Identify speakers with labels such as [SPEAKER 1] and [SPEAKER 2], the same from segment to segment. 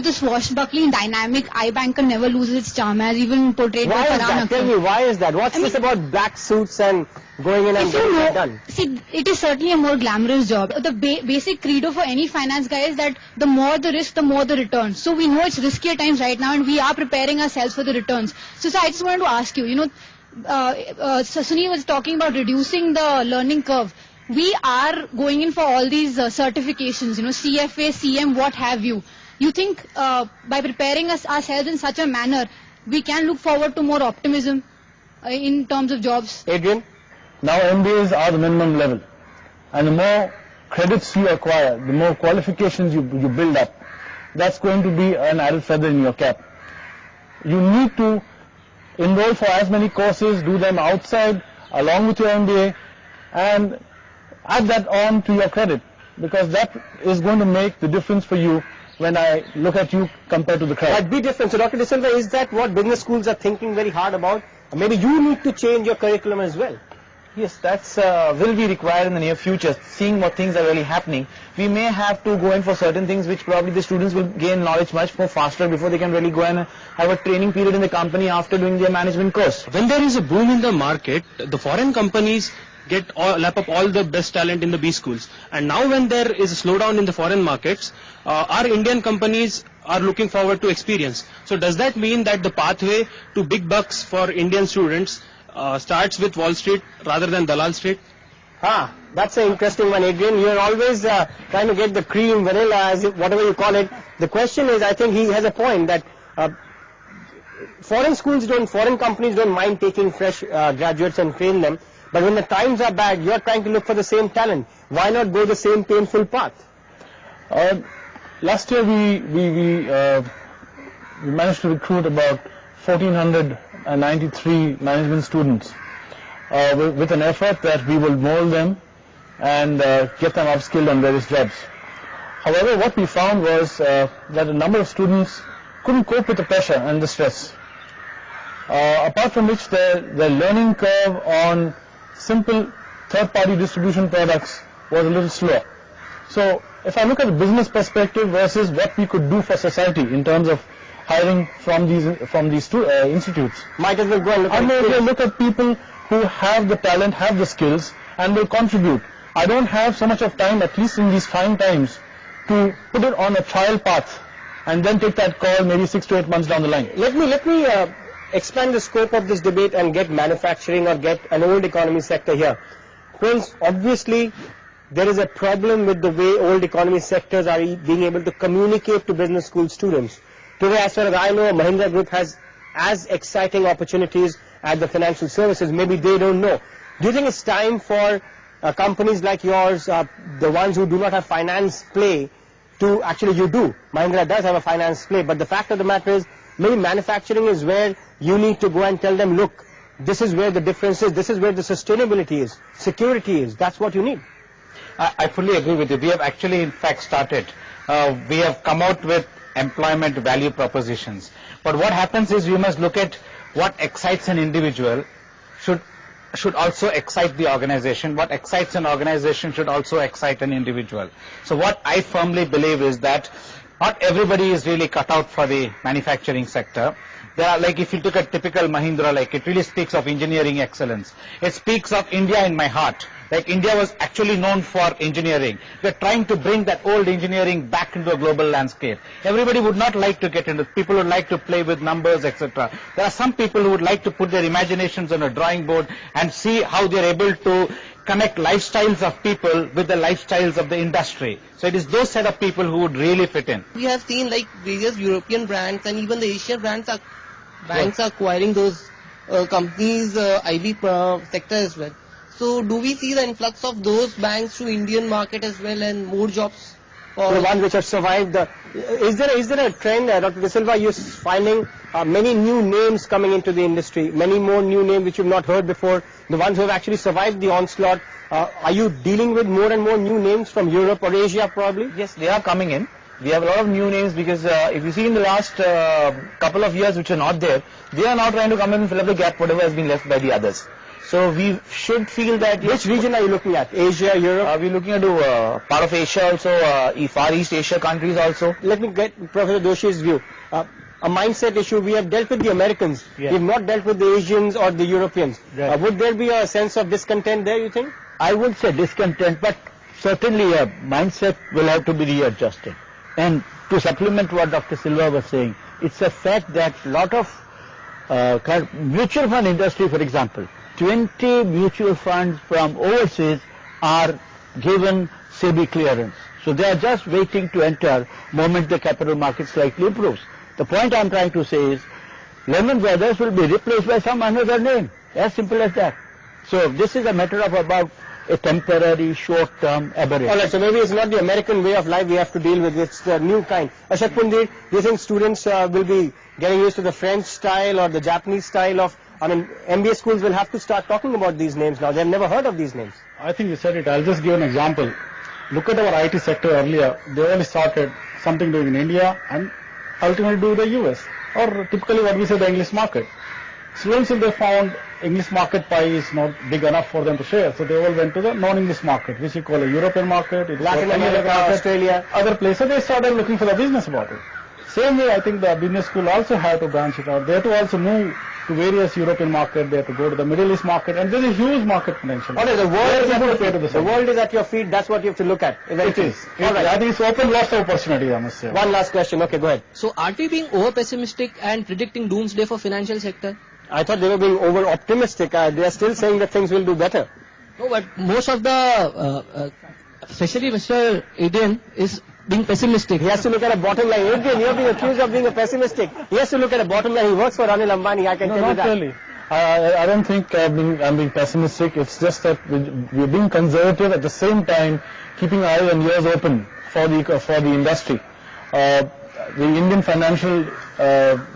[SPEAKER 1] but the swashbuckling, dynamic eye banker never loses its charm, as even portrayed by Farhan Akhtar.
[SPEAKER 2] Tell me, why is that? What's this about black suits and going in and getting it done?
[SPEAKER 1] See, it is certainly a more glamorous job. The basic credo for any finance guy is that the more the risk, the more the return. So we know it's riskier times right now, and we are preparing ourselves for the returns. So I just wanted to ask you, Sunil was talking about reducing the learning curve. We are going in for all these certifications, CFA, CM, what have you. You think by preparing ourselves in such a manner, we can look forward to more optimism in terms of jobs?
[SPEAKER 2] Adrian?
[SPEAKER 3] Now MBAs are the minimum level, and the more credits you acquire, the more qualifications you build up, that's going to be an added feather in your cap. You need to enroll for as many courses, do them outside along with your MBA, and add that on to your credit, because that is going to make the difference for you when I look at you compared to the crowd.
[SPEAKER 2] That'd be different. So Dr. De Silva, is that what business schools are thinking very hard about? Maybe you need to change your curriculum as well.
[SPEAKER 4] Yes, that's will be required in the near future. Seeing what things are really happening, we may have to go in for certain things which probably the students will gain knowledge much more faster before they can really go and have a training period in the company after doing their management course.
[SPEAKER 5] When there is a boom in the market, the foreign companies lap up all the best talent in the B schools. And now when there is a slowdown in the foreign markets, our Indian companies are looking forward to experience. So does that mean that the pathway to big bucks for Indian students starts with Wall Street rather than Dalal Street?
[SPEAKER 2] That's an interesting one, Adrian. You're always trying to get the cream, vanilla, whatever you call it. The question is, I think he has a point that foreign companies don't mind taking fresh graduates and train them. But when the times are bad, you're trying to look for the same talent. Why not go the same painful path?
[SPEAKER 3] Last year we managed to recruit about 1,493 management students with an effort that we will mold them and get them upskilled on various jobs. However, what we found was that a number of students couldn't cope with the pressure and the stress. Apart from which their learning curve on simple third-party distribution products was a little slower. So if I look at the business perspective versus what we could do for society in terms of hiring from these institutes,
[SPEAKER 2] might as well go and
[SPEAKER 3] look at people who have the talent, have the skills, and will contribute. I don't have so much of time, at least in these trying times, to put it on a trial path and then take that call maybe 6 to 8 months down the line.
[SPEAKER 2] Let me expand the scope of this debate and get manufacturing or get an old economy sector here. Friends, obviously there is a problem with the way old economy sectors are being able to communicate to business school students. Today, as far as I know, Mahindra Group has as exciting opportunities at the financial services. Maybe they don't know. Do you think it's time for companies like yours, the ones who do not have finance play, to actually you do? Mahindra does have a finance play, but the fact of the matter is, maybe manufacturing is where you need to go and tell them, look, this is where the difference is, this is where the sustainability is, security is, that's what you need.
[SPEAKER 4] I fully agree with you. We have actually in fact started. We have come out with employment value propositions. But what happens is you must look at what excites an individual should also excite the organization. What excites an organization should also excite an individual. So what I firmly believe is that not everybody is really cut out for the manufacturing sector. There are, like, if you look at typical Mahindra, like, it really speaks of engineering excellence. It speaks of India in my heart. Like, India was actually known for engineering. We're trying to bring that old engineering back into a global landscape. Everybody would not like to get into, people would like to play with numbers, etc. There are some people who would like to put their imaginations on a drawing board and see how they're able to connect lifestyles of people with the lifestyles of the industry. So it is those set of people who would really fit in.
[SPEAKER 6] We have seen like various European brands and even the Asian brands are banks are acquiring those companies, IB sector as well. So do we see the influx of those banks to Indian market as well and more jobs? For
[SPEAKER 2] the ones which have survived. Is there a trend, Dr. De Silva, you're finding many new names coming into the industry, many more new names which you've not heard before, the ones who have actually survived the onslaught? Are you dealing with more and more new names from Europe or Asia probably?
[SPEAKER 4] Yes, they are coming in. We have a lot of new names because if you see in the last couple of years which are not there, they are now trying to come in and fill up the gap whatever has been left by the others.
[SPEAKER 3] So we should feel that.
[SPEAKER 2] Which region are you looking at? Asia, Europe?
[SPEAKER 3] We're looking at part of Asia also, Far East Asia countries also.
[SPEAKER 2] Let me get Professor Doshi's view. A mindset issue. We have dealt with the Americans.
[SPEAKER 3] Yeah.
[SPEAKER 2] We have not dealt with the Asians or the Europeans.
[SPEAKER 3] Right.
[SPEAKER 2] Would there be a sense of discontent there, you think?
[SPEAKER 3] I would say discontent, but certainly a mindset will have to be readjusted. And to supplement what Dr. Silva was saying, it's a fact that a lot of mutual fund industry, for example, 20 mutual funds from overseas are given SEBI clearance. So they are just waiting to enter moment the capital market slightly improves. The point I'm trying to say is Lehman Brothers will be replaced by some another name. As simple as that. So this is a matter of about a temporary, short-term aberration.
[SPEAKER 2] All right, so maybe it's not the American way of life we have to deal with. It's the new kind. Ashok Pundir, do you think students will be getting used to the French style or the Japanese style of, MBA schools will have to start talking about these names now. They've never heard of these names.
[SPEAKER 7] I think you said it. I'll just give an example. Look at our IT sector earlier. They only started something doing in India and ultimately do the US, or typically what we say the English market. Slowly they found English market pie is not big enough for them to share, so they all went to the non-English market, which we call a European market,
[SPEAKER 2] Latin America, Australia,
[SPEAKER 7] other places. They started looking for the business about it. Same way, I think the business school also had to branch it out. They had to also move to various European markets. They had to go to the Middle East market, and there's a huge market potential.
[SPEAKER 2] Okay, the world is at your feet. That's what you have to look at.
[SPEAKER 7] It is. All right. I think it's opened lots of opportunity, I must say.
[SPEAKER 2] One last question. Okay, go ahead.
[SPEAKER 8] So are we being over pessimistic and predicting doomsday for financial sector?
[SPEAKER 2] I thought they were being over optimistic. They are still saying that things will do better.
[SPEAKER 8] No, but most of the, especially Mr. Adrian, is being pessimistic.
[SPEAKER 2] He has to look at a bottom line. Adrian, you're being accused of being a pessimistic. He has to look at a bottom line. He works for Anil Ambani. I can tell you that.
[SPEAKER 7] Not really. I don't think I'm being pessimistic. It's just that we're being conservative at the same time, keeping eyes and ears open for the industry. The Indian financial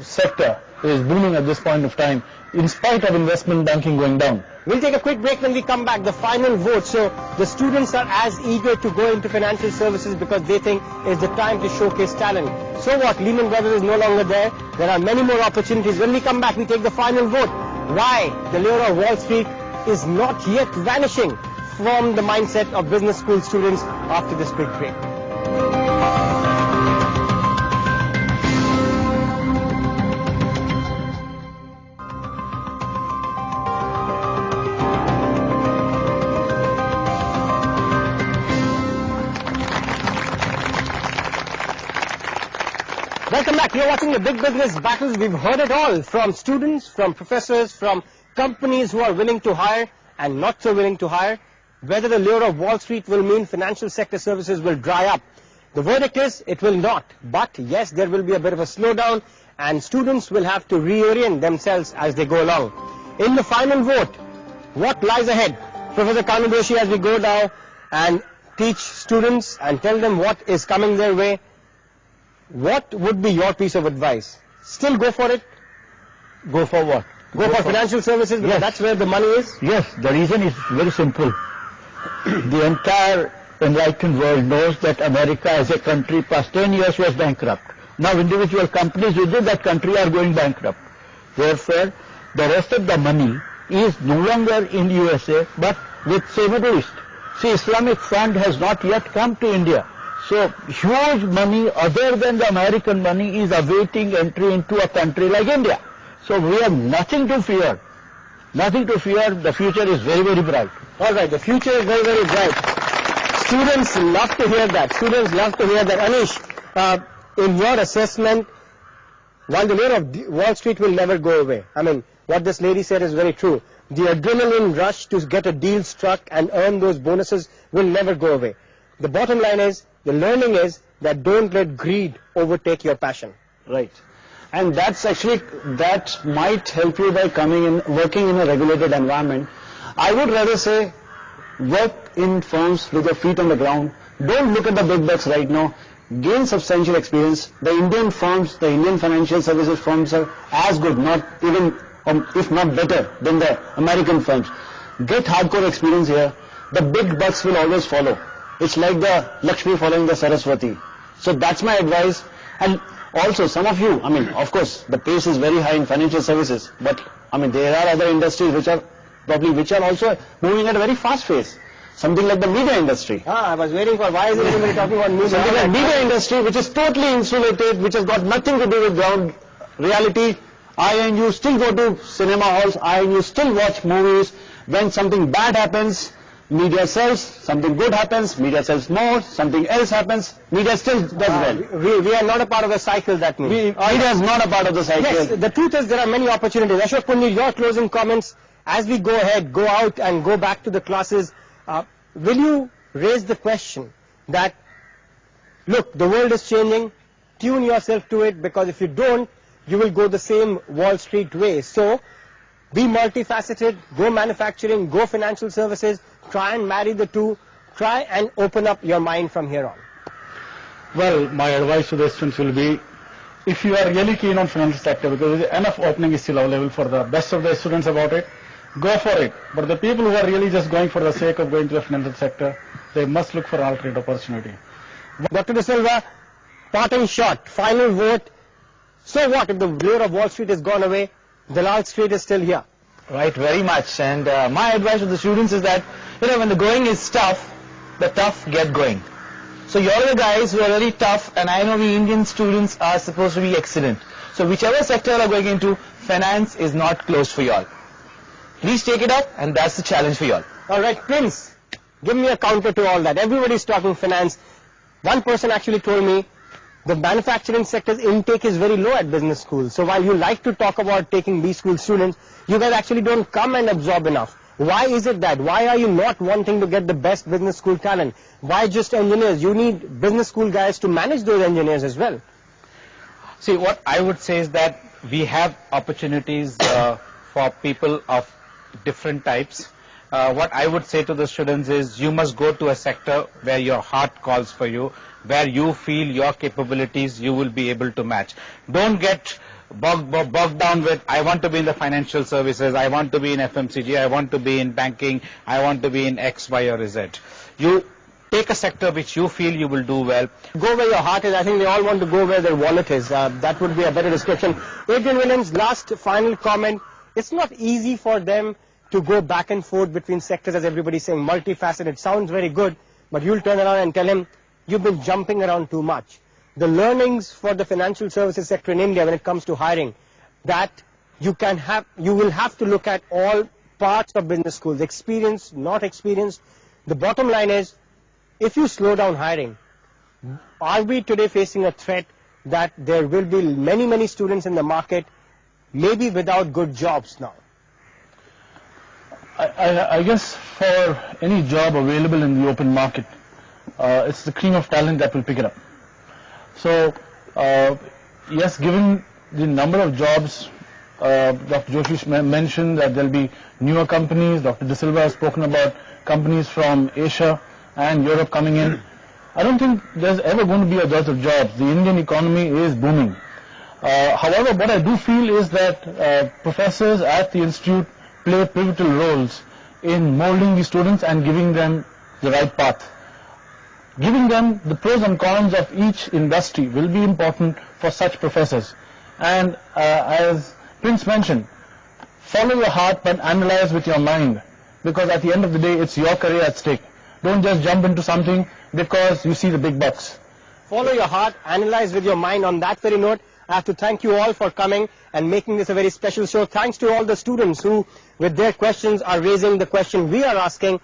[SPEAKER 7] sector is booming at this point of time, in spite of investment banking going down.
[SPEAKER 2] We'll take a quick break. When we come back, the final vote. So the students are as eager to go into financial services because they think it's the time to showcase talent. So what? Lehman Brothers is no longer there. There are many more opportunities. When we come back, we take the final vote. Why the lure of Wall Street is not yet vanishing from the mindset of business school students after this quick break. Welcome back. You're watching the Big Business Battles. We've heard it all from students, from professors, from companies who are willing to hire and not so willing to hire. Whether the lure of Wall Street will mean financial sector services will dry up. The verdict is it will not. But yes, there will be a bit of a slowdown and students will have to reorient themselves as they go along. In the final vote, what lies ahead? Professor Kanu Doshi, as we go now and teach students and tell them what is coming their way, what would be your piece of advice? Still go for it?
[SPEAKER 3] Go for what?
[SPEAKER 2] Go for financial services because that's where the money is?
[SPEAKER 3] Yes, the reason is very simple. The entire enlightened world knows that America as a country past 10 years was bankrupt. Now individual companies within that country are going bankrupt. Therefore, the rest of the money is no longer in USA but with say Middle East. See, Islamic fund has not yet come to India. So huge money other than the American money is awaiting entry into a country like India. So we have nothing to fear. Nothing to fear. The future is very, very bright.
[SPEAKER 2] All right, the future is very, very bright. Students love to hear that. Students love to hear that. Anish, in your assessment, while the lure of Wall Street will never go away, what this lady said is very true. The adrenaline rush to get a deal struck and earn those bonuses will never go away. The bottom line is, the learning is that don't let greed overtake your passion.
[SPEAKER 3] Right. And that might help you by working in a regulated environment. I would rather say work in firms with your feet on the ground. Don't look at the big bucks right now. Gain substantial experience. The Indian firms, the Indian financial services firms are as good, not even, if not better than the American firms. Get hardcore experience here. The big bucks will always follow. It's like the Lakshmi following the Saraswati. So that's my advice. And also some of you, of course, the pace is very high in financial services, but there are other industries which are probably which are also moving at a very fast pace. Something like the media industry.
[SPEAKER 2] I was waiting for, why is everybody talking about media?
[SPEAKER 3] Something like media industry, which is totally insulated, which has got nothing to do with ground reality. I and you still go to cinema halls, I and you still watch movies. When something bad happens, media sells, something good happens, media sells more, something else happens, media still does well.
[SPEAKER 2] We are not a part of the cycle, that means.
[SPEAKER 3] Media is not a part of the cycle.
[SPEAKER 2] Yes, the truth is there are many opportunities. Ashok Pundi, your closing comments as we go ahead, go out and go back to the classes. Will you raise the question that, look, the world is changing, tune yourself to it, because if you don't, you will go the same Wall Street way. So, be multifaceted, go manufacturing, go financial services, try and marry the two, try and open up your mind from here on.
[SPEAKER 7] Well, my advice to the students will be, if you are really keen on financial sector, because enough opening is still available for the best of the students about it, go for it. But the people who are really just going for the sake of going to the financial sector, they must look for an alternate opportunity.
[SPEAKER 2] Dr. De Silva, parting shot, final vote. So what if the lure of Wall Street has gone away? Dalal Street is still here.
[SPEAKER 3] Right, very much. And my advice to the students is that, when the going is tough, the tough get going. So you're the guys who are very tough, and I know we Indian students are supposed to be excellent. So whichever sector you are going into, finance is not closed for you all. Please take it up, and that's the challenge for you all.
[SPEAKER 2] All right, Prince, give me a counter to all that. Everybody's talking finance. One person actually told me the manufacturing sector's intake is very low at business schools. So while you like to talk about taking B school students, you guys actually don't come and absorb enough. Why is it that? Why are you not wanting to get the best business school talent? Why just engineers? You need business school guys to manage those engineers as well.
[SPEAKER 4] See, what I would say is that we have opportunities for people of different types. What I would say to the students is you must go to a sector where your heart calls for you, where you feel your capabilities you will be able to match. Don't get bogged down with, I want to be in the financial services, I want to be in FMCG, I want to be in banking, I want to be in X, Y or Z. You take a sector which you feel you will do well.
[SPEAKER 2] Go where your heart is. I think they all want to go where their wallet is. That would be a better description. Adrian Williams, last final comment. It's not easy for them to go back and forth between sectors, as everybody's saying, multifaceted. It sounds very good, but you'll turn around and tell him, you've been jumping around too much. The learnings for the financial services sector in India when it comes to hiring, that you will have to look at all parts of business schools, experienced, not experienced. The bottom line is, if you slow down hiring, are we today facing a threat that there will be many, many students in the market, maybe without good jobs now?
[SPEAKER 3] I guess for any job available in the open market, it's the cream of talent that will pick it up. So, yes, given the number of jobs, Dr. Joshi mentioned that there will be newer companies. Dr. De Silva has spoken about companies from Asia and Europe coming in. I don't think there's ever going to be a dearth of jobs. The Indian economy is booming. However, what I do feel is that professors at the institute play pivotal roles in molding the students and giving them the right path. Giving them the pros and cons of each industry will be important for such professors. And as Prince mentioned, follow your heart but analyze with your mind, because at the end of the day it's your career at stake. Don't just jump into something because you see the big bucks.
[SPEAKER 2] Follow your heart, analyze with your mind. On that very note, I have to thank you all for coming and making this a very special show. Thanks to all the students who, with their questions, are raising the question we are asking.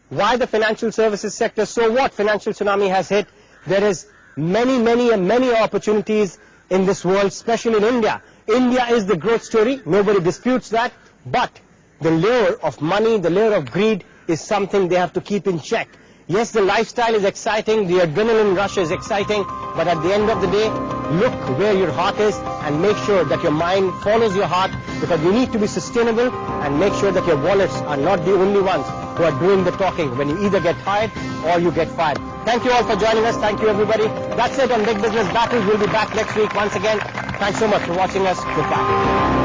[SPEAKER 2] Why the financial services sector? So what? Financial tsunami has hit. There is many opportunities in this world, especially in India. India is the growth story. Nobody disputes that. But the lure of money, the lure of greed is something they have to keep in check. Yes, the lifestyle is exciting, the adrenaline rush is exciting, but at the end of the day, look where your heart is and make sure that your mind follows your heart, because you need to be sustainable, and make sure that your wallets are not the only ones who are doing the talking when you either get hired or you get fired. Thank you all for joining us. Thank you everybody. That's it on Big Business Battles. We'll be back next week once again. Thanks so much for watching us. Goodbye.